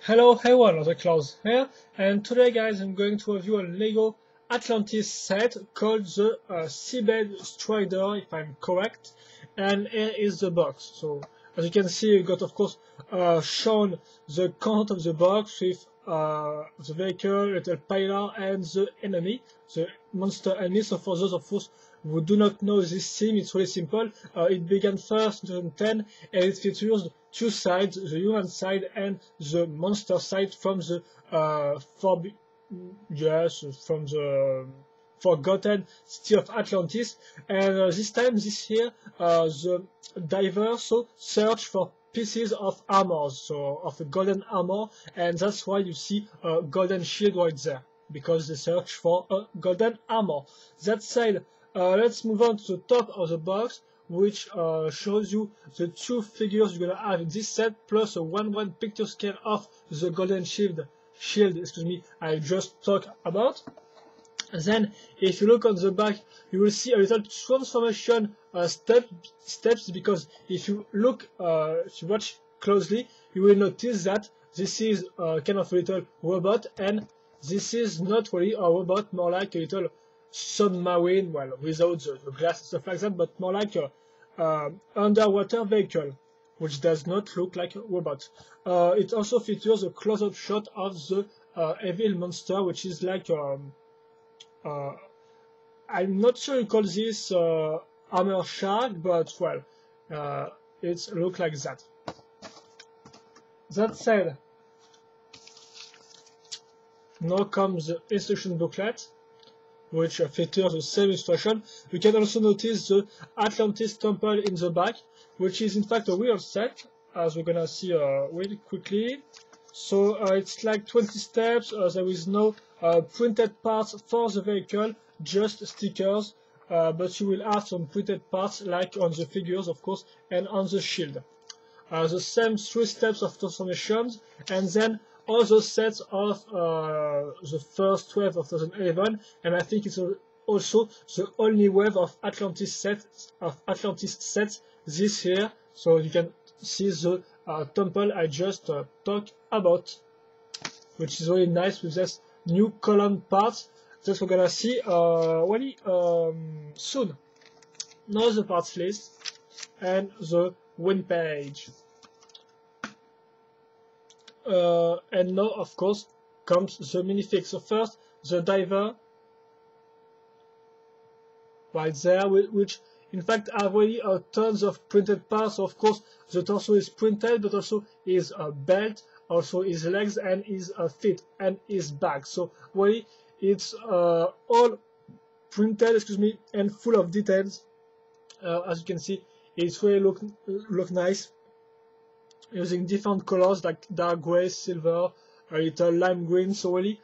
Hello everyone, the Klaus here, and today guys I'm going to review a LEGO Atlantis set called the Seabed Strider, if I'm correct, and here is the box. So as you can see, you got of course shown the content of the box with the vehicle, little pillar, and the enemy, the monster enemy. So for those of us who do not know this theme, it's really simple. It began first in 2010, and it features two sides, the human side and the monster side from the from the forgotten city of Atlantis. And this year, the divers search for pieces of armor, so of a golden armor, and that's why you see a golden shield right there, because they search for a golden armor. That said, let's move on to the top of the box, which shows you the two figures you're gonna have in this set, plus a 1:1 picture scale of the golden shield, I just talked about. Then, if you look on the back, you will see a little transformation steps, because if you look, if you watch closely, you will notice that this is kind of a little robot, and this is not really a robot, more like a little submarine, well, without the glass and stuff like that, but more like a underwater vehicle, which does not look like a robot. It also features a close-up shot of the evil monster, which is like I'm not sure you call this armor shark, but well, it looks like that. That said, now comes the instruction booklet, which features the same instruction. You can also notice the Atlantis temple in the back, which is in fact a real set, as we're gonna see really quickly. So it's like 20 steps. There is no printed parts for the vehicle, just stickers, but you will have some printed parts like on the figures, of course, and on the shield. The same 3 steps of transformations, and then all those sets of the first wave of 2011, and I think it's also the only wave of Atlantis sets this year. So you can see the temple I just talked about, which is really nice with this new column parts that we're gonna see really soon. Now the parts list and the win page. And now, of course, comes the minifig. So first, the diver, right there, which in fact have really tons of printed parts. So of course, the torso is printed, but also his belt, also his legs, and his feet, and his back. So really, it's all printed, and full of details. As you can see, it's really look nice, using different colors like dark gray, silver, a little lime green. So really,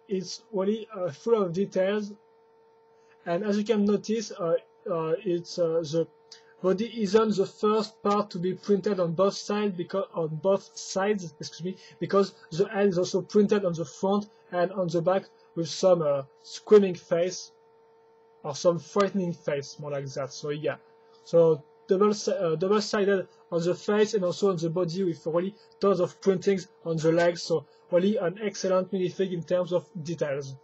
it's really full of details. And as you can notice, it's the body isn't the first part to be printed on both sides, because the head is also printed on the front and on the back with some screaming face or some frightening face, more like that. So yeah, so double-sided on the face and also on the body, with really tons of printings on the legs. So really an excellent minifig in terms of details.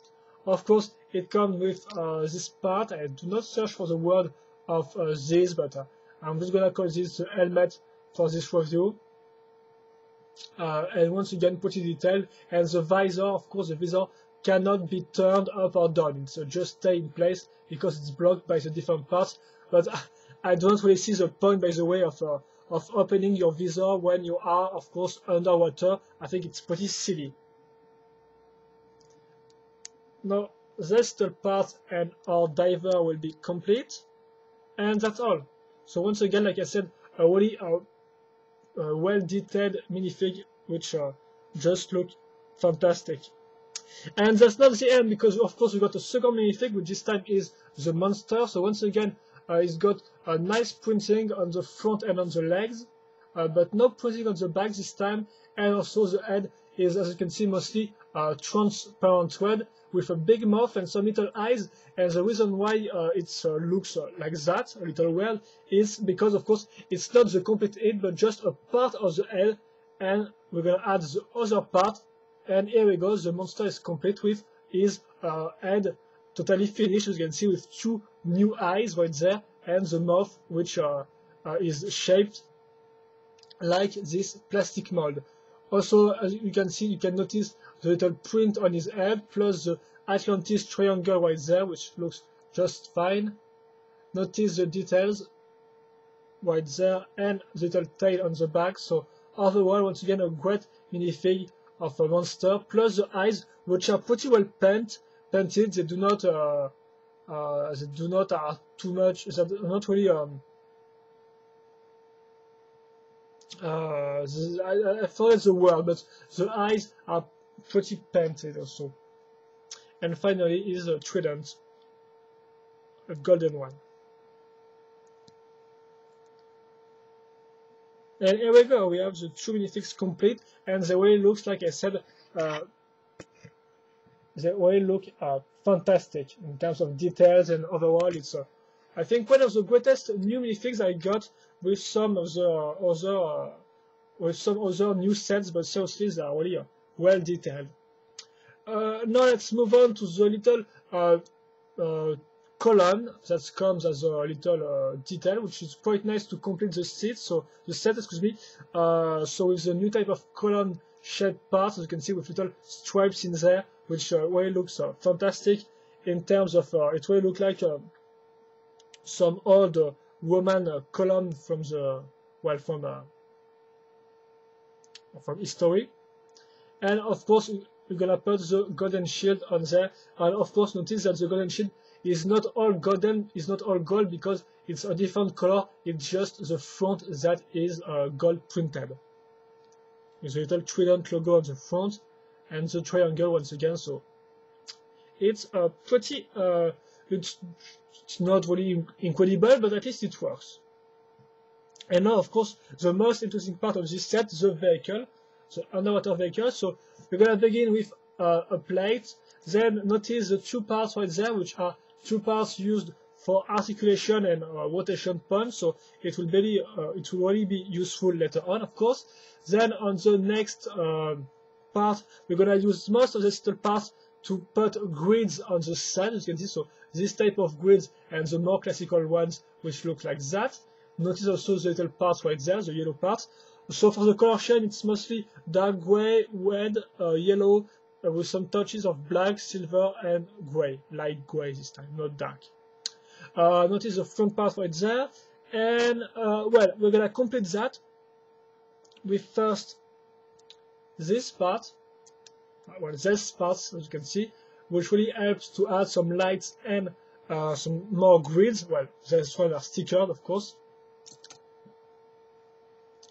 Of course, it comes with this part. I do not search for the word of this, but I'm just gonna call this the helmet for this review. And once again, pretty detailed. And the visor, of course, the visor cannot be turned up or down. So just stay in place because it's blocked by the different parts. But I don't really see the point, by the way, of opening your visor when you are, of course, underwater. I think it's pretty silly. Now, this part and our diver will be complete, and that's all. So once again, like I said, a really well-detailed minifig, which just look fantastic. And that's not the end, because of course we got a second minifig, which this time is the monster. So once again, it's got a nice printing on the front and on the legs, but no printing on the back this time. And also the head is, as you can see, mostly transparent red, with a big mouth and some little eyes. And the reason why it looks like that, a little weird, is because of course it's not the complete head, but just a part of the head, and we're gonna add the other part, and here we go, the monster is complete with his head totally finished, as you can see, with 2 new eyes right there, and the mouth which is shaped like this plastic mold. Also, as you can see, you can notice the little print on his head, plus the Atlantis triangle right there, which looks just fine. Notice the details right there, and the little tail on the back. So overall, once again, a great minifig of a monster, plus the eyes, which are pretty well painted. They do not are too much. They're not really I forget the word, but the eyes are pretty painted also. And finally is a trident, a golden one. And here we go, we have the 2 minifigs complete, and the way it looks, like I said, they really look fantastic in terms of details, and overall it's I think one of the greatest new minifigs I got with some of the other new sets, but seriously they are really well detailed. Now let's move on to the little column that comes as a little detail, which is quite nice to complete the set. So excuse me. So with the new type of column shaped parts, as you can see, with little stripes in there, which really looks fantastic in terms of it really looks like some old Roman column from the from history. And of course we're gonna put the golden shield on there, and of course notice that the golden shield is not all golden, is not all gold, because it's a different color. It's just the front that is gold printed. With a little trident logo on the front, and the triangle once again. So it's pretty it's not really incredible, but at least it works. And now, of course, the most interesting part of this set, the vehicle, the underwater vehicle. So we're gonna begin with a plate. Then notice the 2 parts right there, which are 2 parts used for articulation and rotation points. So it will really be useful later on, of course. Then on the next part, we're gonna use most of the little parts to put grids on the side, as you can see. So this type of grids, and the more classical ones which look like that. Notice also the little parts right there, the yellow parts. So for the color shade, it's mostly dark gray, red, yellow, with some touches of black, silver, and gray, light gray this time, not dark. Notice the front part right there, and well, we're gonna complete that with first this part, this part, as you can see, which really helps to add some lights and some more grids. Well, this one are stickered, of course.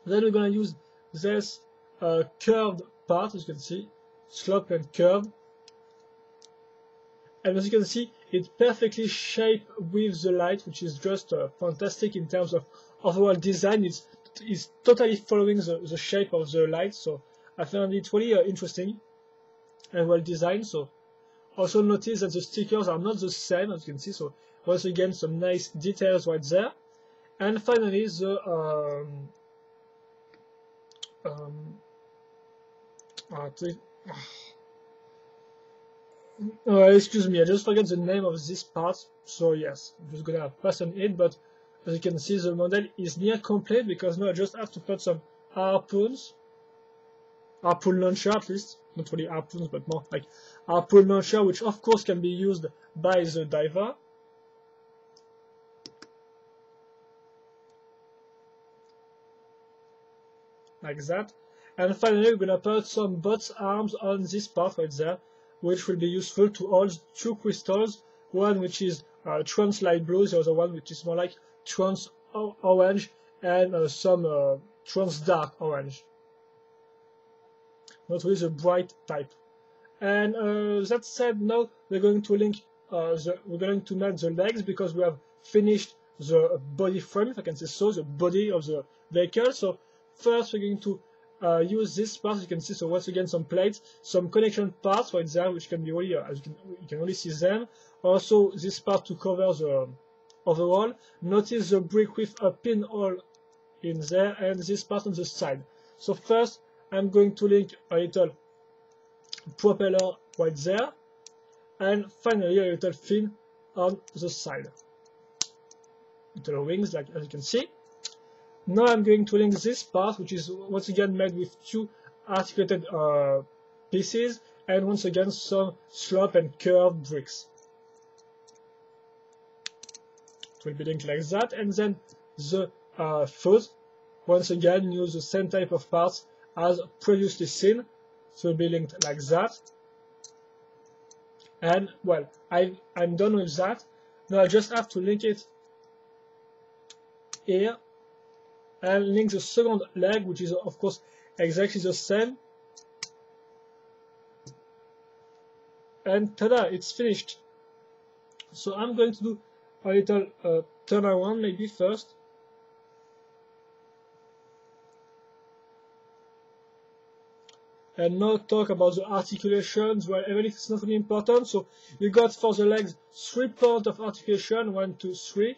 Then we're gonna use this curved part, as you can see, slope and curve, and as you can see, it's perfectly shaped with the light, which is just fantastic in terms of overall design. It's totally following the shape of the light, so I found it really interesting and well designed. So also notice that the stickers are not the same, as you can see. So once again, some nice details right there. And finally, the excuse me, I just forgot the name of this part. So yes, I'm just gonna pass on it. But as you can see, the model is near complete, because now I just have to put some harpoon launcher, at least. Not really harpoons, but more like harpoon launcher, which of course can be used by the diver. Like that. And finally, we're gonna put some bot's arms on this part right there, which will be useful to hold 2 crystals, one which is trans light blue, the other one which is more like trans orange, and some trans dark orange. Not really the bright type. And that said, now we're going to link we're going to make the legs, because we have finished the body frame, if I can say so, the body of the vehicle. So first we're going to use this part, as you can see. So once again, some plates, some connection parts right there, which can be really, as you can only see them. Also this part to cover the overall. Notice the brick with a pinhole in there, and this part on the side. So first, I'm going to link a little propeller right there, and finally a little fin on the side. Little wings, like as you can see. Now I'm going to link this part, which is once again made with two articulated pieces, and once again some slope and curved bricks. It will be linked like that, and then the foot, once again, use the same type of parts as previously seen, so it will be linked like that. And well, I'm done with that. Now I just have to link it here, and link the second leg, which is of course exactly the same. And tada, it's finished. So I'm going to do a little turnaround maybe first. And now talk about the articulations. Well, even if it's not really important, so you got for the legs 3 points of articulation, 1, 2, 3.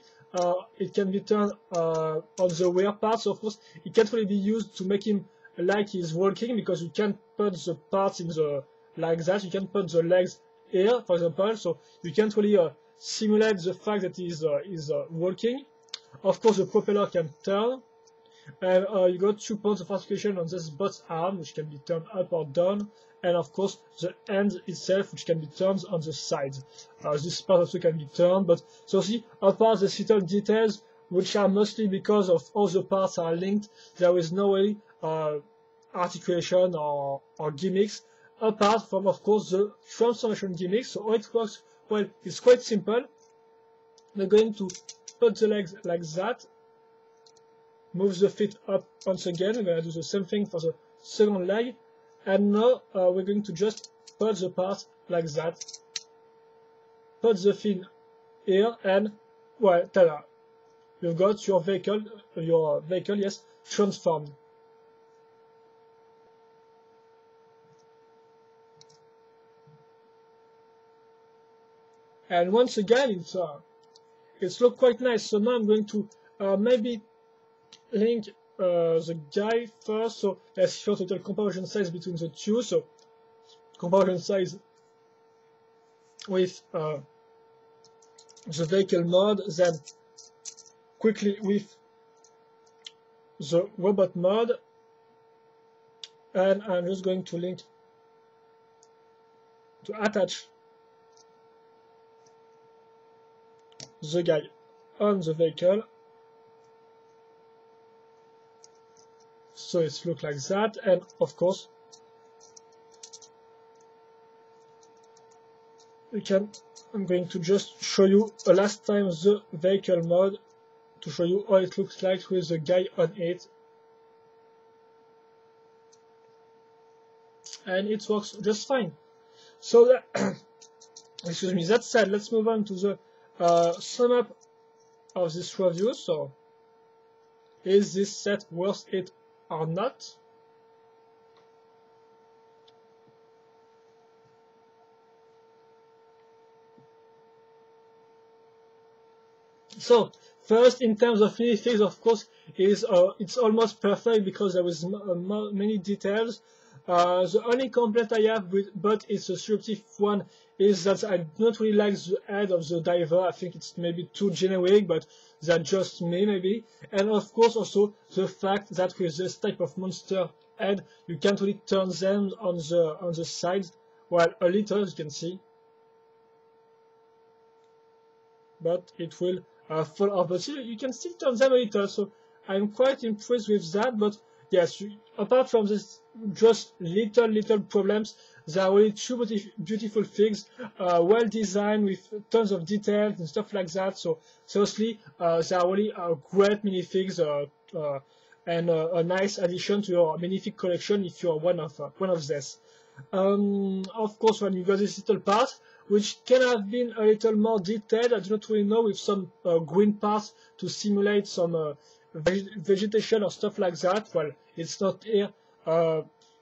It can be turned on the rear part, so of course it can't really be used to make him like he's walking, because you can't put the parts in the like that. You can put the legs here, for example, so you can't really simulate the fact that he's walking. Of course, the propeller can turn, and you got 2 points of articulation on this butt arm, which can be turned up or down, and of course the end itself, which can be turned on the sides. This part also can be turned, but so see, apart the little details, which are mostly because of all the parts are linked, there is no really articulation or gimmicks, apart from of course the transformation gimmicks. So how it works, well, it's quite simple. We're going to put the legs like that, move the feet up once again. We're going to do the same thing for the second leg, and now we're going to just put the part like that, put the fin here, and well, ta-da, you've got your vehicle, yes, transformed. And once again, it's look quite nice. So now I'm going to maybe link the guy first. So let's show total comparison size between the two. So comparison size with the vehicle mode, then quickly with the robot mode, and I'm just going to link to attach the guy on the vehicle, so it looks like that. And of course I'm going to just show you last time the vehicle mode to show you how it looks like with the guy on it, and it works just fine. So excuse me, that said, let's move on to the sum up of this review. So, is this set worth it or not? So, first, in terms of minifigs, of course, it's almost perfect because there is many details. The only complaint I have with, but it's a subjective one, is that I don't really like the head of the diver. I think it's maybe too generic, but that's just me maybe. And of course also the fact that with this type of monster head, you can't really turn them on the sides. Well, a little, as you can see, but it will fall off. But you can still turn them a little, so I'm quite impressed with that. But yes, apart from this just little problems, there are really two beautiful things, well designed with tons of details and stuff like that. So seriously, they are really great minifigs, and a nice addition to your minifig collection if you are one of this. Of course, when you got this little part, which can have been a little more detailed, I do not really know, with some green parts to simulate some vegetation or stuff like that. Well, it's not here.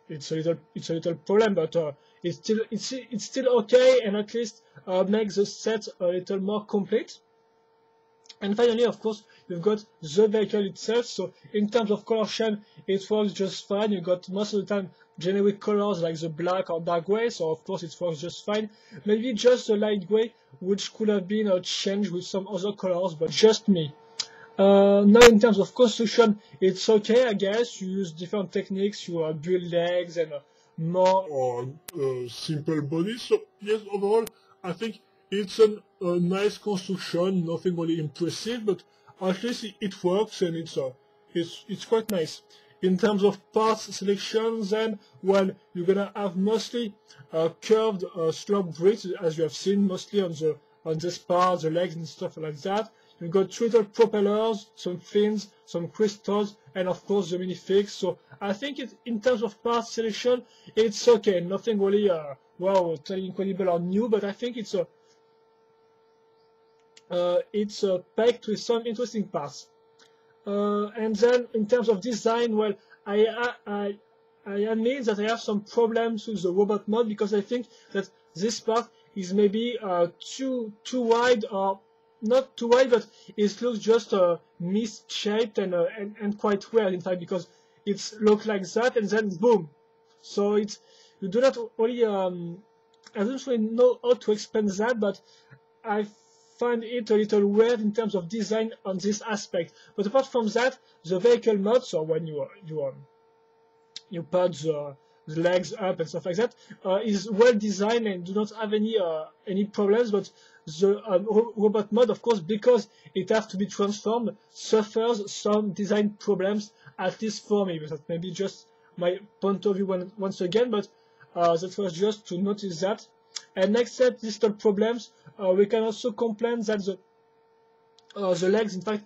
It's a little problem, but it's still okay, and at least makes the set a little more complete. And finally, of course, you've got the vehicle itself. So in terms of color scheme, it works just fine. You got most of the time generic colors like the black or dark gray. So of course it works just fine. Maybe just the light gray, which could have been changed with some other colors, but just me. Now in terms of construction, it's okay, I guess. You use different techniques. You build legs and more simple bodies. So yes, overall, I think it's a nice construction, nothing really impressive, but at least it works and it's quite nice. In terms of parts selection, then, well, you're gonna have mostly curved slope bricks, as you have seen, mostly on this part, the legs and stuff like that. You've got 3 little propellers, some fins, some crystals, and of course the minifigs. So I think in terms of parts selection, it's okay. Nothing really, wow, totally incredible or new, but I think it's packed with some interesting parts. And then in terms of design, well, I admit that I have some problems with the robot mode because I think that this part is maybe too wide, or not too wide, but it looks just misshaped and quite weird in fact, because it's look like that and then boom. So you do not really I don't really know how to explain that, but I find it a little weird in terms of design on this aspect. But apart from that, the vehicle mode, so when you put the legs up and stuff like that, is well designed and do not have any problems. But the robot mode, of course, because it has to be transformed, suffers some design problems, at least for me. But that may be just my point of view once again, but that was just to notice that. And next set, these problems, we can also complain that the legs, in fact,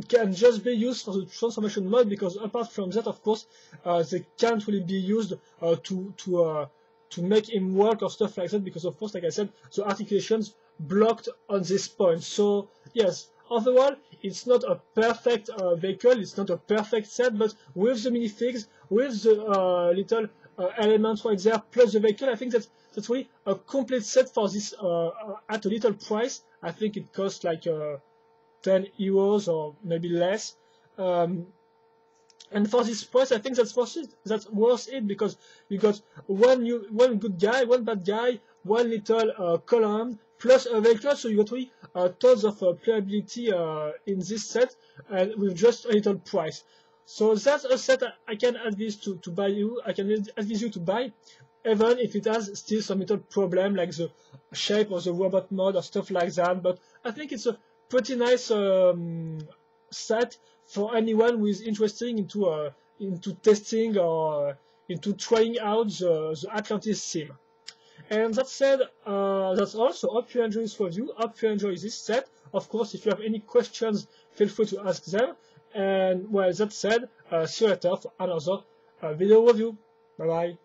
can just be used for the transformation mode, because apart from that, of course, they can't really be used to make him work or stuff like that, because of course, like I said, the articulations blocked on this point. So yes, overall, it's not a perfect vehicle, it's not a perfect set, but with the minifigs, with the little elements right there, plus the vehicle, I think that's really a complete set for this at a little price. I think it costs like 10 euros or maybe less. And for this price, I think that's worth it, because you got one good guy, one bad guy, one little column, plus a vehicle, so you got really tons of playability in this set, and with just a little price. So that's a set I can advise to buy you. I can advise you to buy, even if it has still some little problem like the shape of the robot mode or stuff like that. But I think it's a pretty nice set for anyone who is interested into testing or into trying out the Atlantis sim. And that said, that's all. So hope you enjoy this review. Hope you enjoy this set. Of course, if you have any questions, feel free to ask them. And well, that said, see you later for another video review. Bye bye.